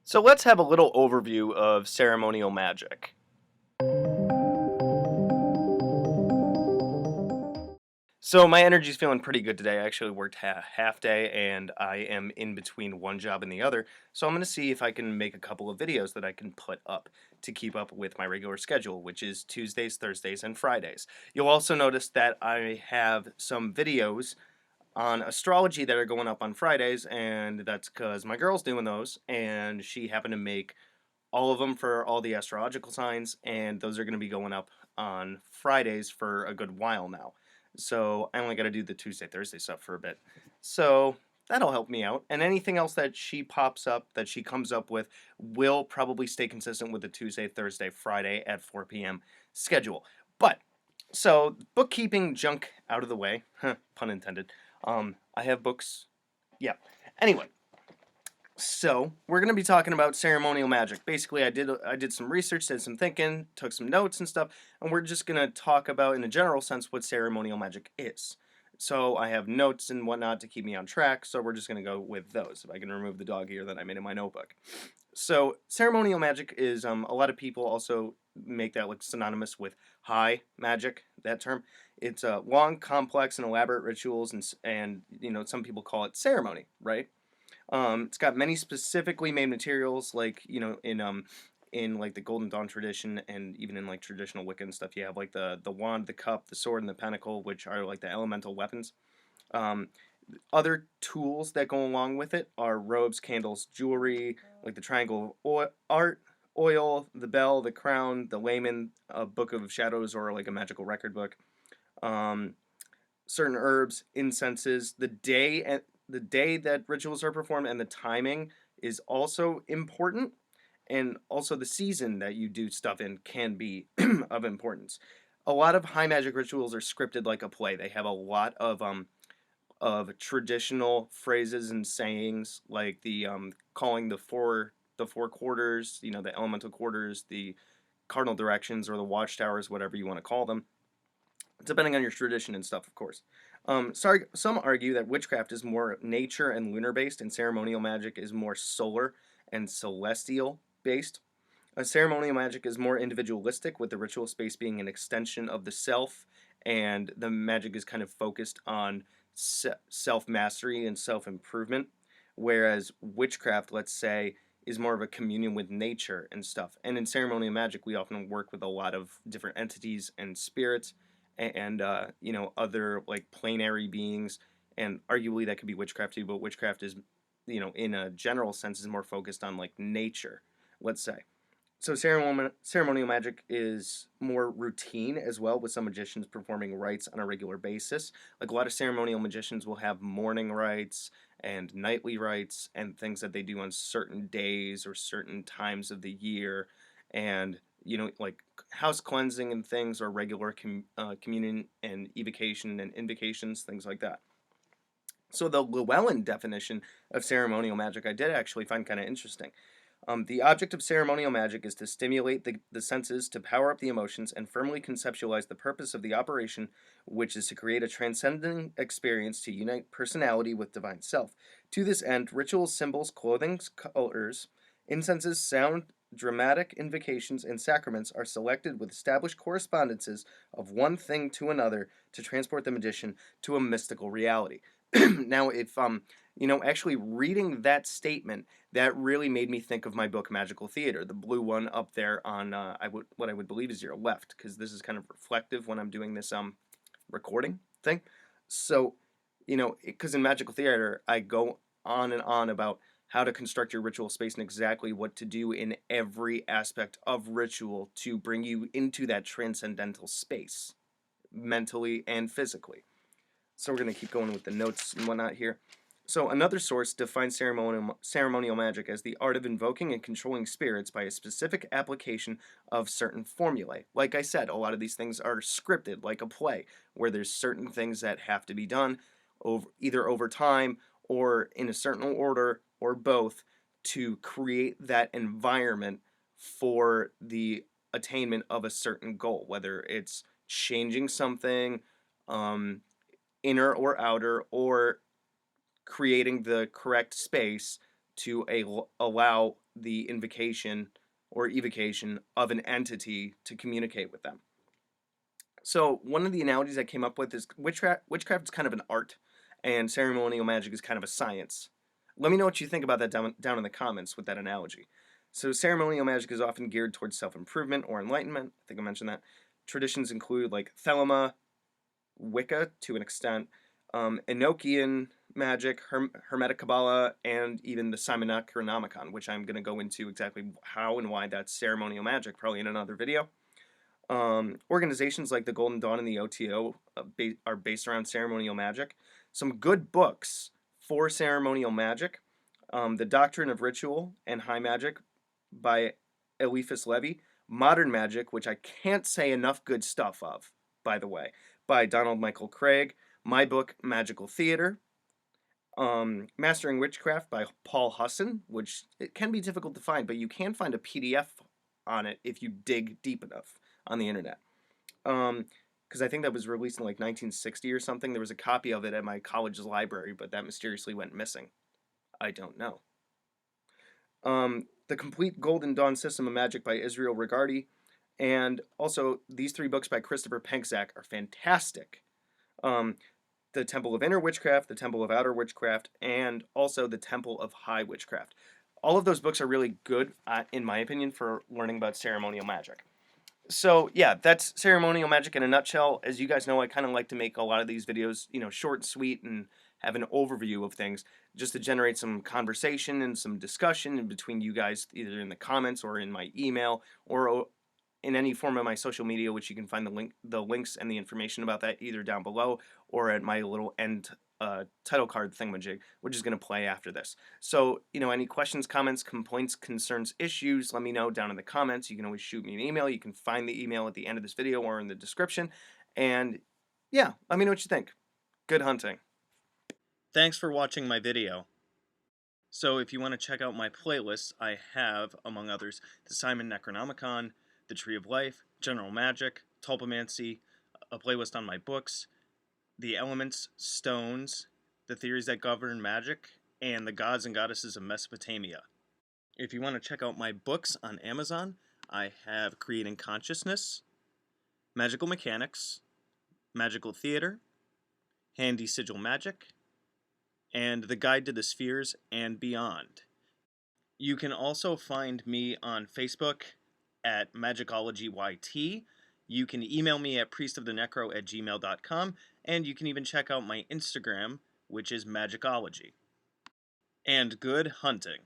So let's have a little overview of ceremonial magic. So my energy's feeling pretty good today. I actually worked half day and I am in between one job and the other. So I'm going to see if I can make a couple of videos that I can put up to keep up with my regular schedule, which is Tuesdays, Thursdays, and Fridays. You'll also notice that I have some videos on astrology that are going up on Fridays, and that's because my girl's doing those, and she happened to make all of them for all the astrological signs, and those are going to be going up on Fridays for a good while now. So I only got to do the Tuesday, Thursday stuff for a bit. So that'll help me out. And anything else that she pops up, that she comes up with, will probably stay consistent with the Tuesday, Thursday, Friday at 4 p.m. schedule. But so bookkeeping junk out of the way, pun intended. I have books. Yeah. Anyway, so we're gonna be talking about ceremonial magic. Basically, I did some research, did some thinking, took some notes and stuff, and we're just gonna talk about, in a general sense, what ceremonial magic is. So I have notes and whatnot to keep me on track. So we're just gonna go with those. If I can remove the dog ear that I made in my notebook. So ceremonial magic is a lot of people also make that look synonymous with high magic. That term. It's long, complex, and elaborate rituals, and some people call it ceremony, right? It's got many specifically made materials, like in like the Golden Dawn tradition, and even in like traditional Wiccan stuff. You have like the wand, the cup, the sword, and the pentacle, which are like the elemental weapons. Um, Other tools that go along with it are robes, candles, jewelry, like the triangle of art, oil, the bell, the crown, the layman, a book of shadows, or like a magical record book. Um, Certain herbs, incenses, the day that rituals are performed, and the timing is also important, and also the season that you do stuff in can be of importance. A lot of high magic rituals are scripted like a play. They have a lot of traditional phrases and sayings, like the calling the four quarters, the elemental quarters, the cardinal directions, or the watchtowers, whatever you want to call them, depending on your tradition and stuff, of course. Sorry, some argue that witchcraft is more nature and lunar based, and ceremonial magic is more solar and celestial based. Ceremonial magic is more individualistic, with the ritual space being an extension of the self, and the magic is kind of focused on self mastery and self improvement. Whereas witchcraft, let's say, is more of a communion with nature and stuff. And in ceremonial magic, we often work with a lot of different entities and spirits, and other like planetary beings, and arguably that could be witchcraft too. But witchcraft is, in a general sense, is more focused on like nature, let's say. So ceremonial magic is more routine as well, with some magicians performing rites on a regular basis. Like a lot of ceremonial magicians will have morning rites and nightly rites and things that they do on certain days or certain times of the year, and like house cleansing and things, or regular communion and evocation and invocations, things like that. So the Llewellyn definition of ceremonial magic I did actually find kind of interesting. The object of ceremonial magic is to stimulate the senses, to power up the emotions, and firmly conceptualize the purpose of the operation, which is to create a transcendent experience to unite personality with divine self. To this end, rituals, symbols, clothing, colors, incenses, sound, dramatic invocations, and sacraments are selected with established correspondences of one thing to another to transport the magician to a mystical reality. Now, if actually reading that statement, that really made me think of my book Magical Theater, the blue one up there on what I would believe is your left, because this is kind of reflective when I'm doing this recording thing. So, because in Magical Theater I go on and on about how to construct your ritual space and exactly what to do in every aspect of ritual to bring you into that transcendental space, mentally and physically. So we're going to keep going with the notes and whatnot here. So another source defines ceremonial magic as the art of invoking and controlling spirits by a specific application of certain formulae. Like I said, a lot of these things are scripted, like a play, where there's certain things that have to be done either over time or in a certain order or both, to create that environment for the attainment of a certain goal, whether it's changing something, um, inner or outer, or creating the correct space to allow the invocation or evocation of an entity to communicate with them. So one of the analogies I came up with is witchcraft is kind of an art, and ceremonial magic is kind of a science. Let me know what you think about that down in the comments with that analogy. So ceremonial magic is often geared towards self-improvement or enlightenment. I think I mentioned that. Traditions include like Thelema, Wicca to an extent, Enochian magic, Hermetic Kabbalah, and even the Necronomicon, which I'm going to go into exactly how and why that's ceremonial magic probably in another video. Organizations like the Golden Dawn and the OTO are based around ceremonial magic. Some good books for ceremonial magic: The Doctrine of Ritual and High Magic by Eliphas Levi, Modern Magic, which I can't say enough good stuff of, by the way, by Donald Michael Craig, my book Magical Theater, Mastering Witchcraft by Paul Husson, which it can be difficult to find, but you can find a PDF on it if you dig deep enough on the internet. Because I think that was released in like 1960 or something. There was a copy of it at my college's library, but that mysteriously went missing. I don't know. The Complete Golden Dawn System of Magic by Israel Regardie, and also these three books by Christopher Penkzak are fantastic. The Temple of Inner Witchcraft, the Temple of Outer Witchcraft, and also the Temple of High Witchcraft. All of those books are really good, in my opinion, for learning about ceremonial magic. So yeah, that's ceremonial magic in a nutshell. As you guys know, I kind of like to make a lot of these videos, short and sweet and have an overview of things just to generate some conversation and some discussion in between you guys, either in the comments or in my email or in any form of my social media, which you can find the links and the information about that either down below or at my little end title card thingamajig, which is going to play after this. So, any questions, comments, complaints, concerns, issues, let me know down in the comments. You can always shoot me an email. You can find the email at the end of this video or in the description. And yeah, let me know what you think. Good hunting. Thanks for watching my video. So if you want to check out my playlists, I have, among others, the Simon Necronomicon, the Tree of Life, General Magic, Tulpamancy, a playlist on my books, the elements, stones, the theories that govern magic, and the gods and goddesses of Mesopotamia. If you want to check out my books on Amazon, I have Creating Consciousness, Magical Mechanics, Magical Theater, Handy Sigil Magic, and The Guide to the Spheres and Beyond. You can also find me on Facebook at Magickology YT. You can email me at priestofthenecro@gmail.com, and you can even check out my Instagram, which is Magickology. And good hunting.